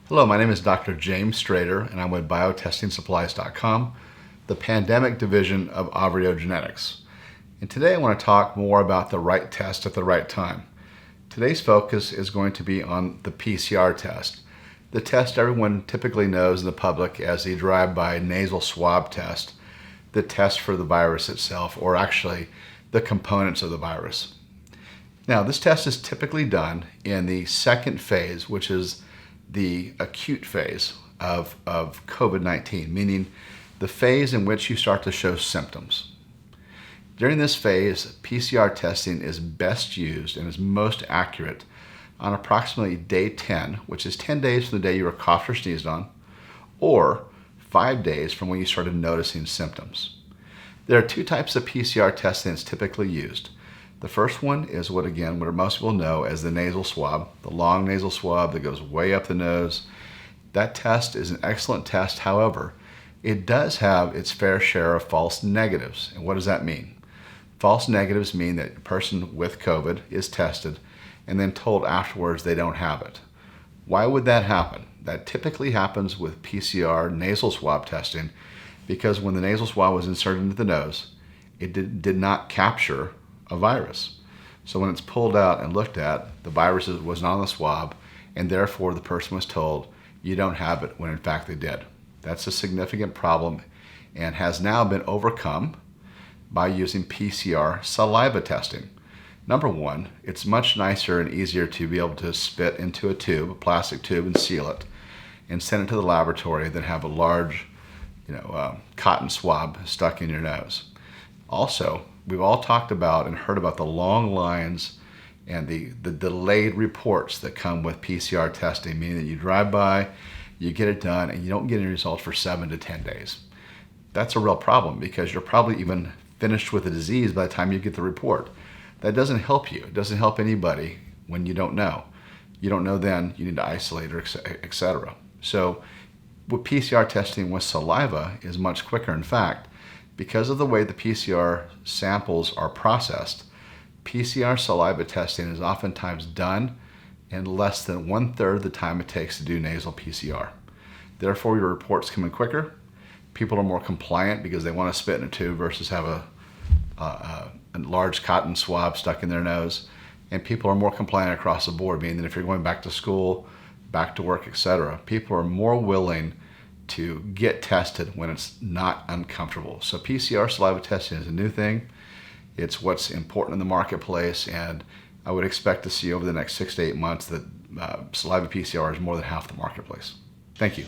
Hello, my name is Dr. James Strader, and I'm with biotestingsupplies.com, the pandemic division of AvrioGenetics. And today I want to talk more about the right test at the right time. Today's focus is going to be on the PCR test, the test everyone typically knows in the public as the drive-by nasal swab test, the test for the virus itself, or actually the components of the virus. Now, this test is typically done in the second phase, which is the acute phase of COVID-19, meaning the phase in which you start to show symptoms. During this phase, PCR testing is best used and is most accurate on approximately day 10, which is 10 days from the day you were coughed or sneezed on, or 5 days from when you started noticing symptoms. There are two types of PCR testing that's typically used. The first one is what most people know as the nasal swab, the long nasal swab that goes way up the nose. That test is an excellent test. However, it does have its fair share of false negatives. And what does that mean? False negatives mean that a person with COVID is tested and then told afterwards they don't have it. Why would that happen? That typically happens with PCR nasal swab testing because when the nasal swab was inserted into the nose, it did not capture a virus. So when it's pulled out and looked at, the virus was not on the swab, and therefore the person was told, you don't have it, when in fact they did. That's a significant problem and has now been overcome by using PCR saliva testing. Number one, it's much nicer and easier to be able to spit into a tube, a plastic tube, and seal it and send it to the laboratory than have a large cotton swab stuck in your nose. Also, we've all talked about and heard about the long lines and the delayed reports that come with PCR testing, meaning that you drive by, you get it done, and you don't get any results for 7 to 10 days. That's a real problem because you're probably even finished with the disease by the time you get the report. That doesn't help you. It doesn't help anybody when you don't know. You don't know then, you need to isolate, or etc. So with PCR testing with saliva is much quicker. In fact, because of the way the PCR samples are processed, PCR saliva testing is oftentimes done in less than 1/3 the time it takes to do nasal PCR. Therefore, your reports come in quicker. People are more compliant because they want to spit in a tube versus have a large cotton swab stuck in their nose. And people are more compliant across the board, meaning that if you're going back to school, back to work, etc., people are more willing to get tested when it's not uncomfortable. So PCR saliva testing is a new thing. It's what's important in the marketplace, and I would expect to see over the next 6 to 8 months that saliva PCR is more than half the marketplace. Thank you.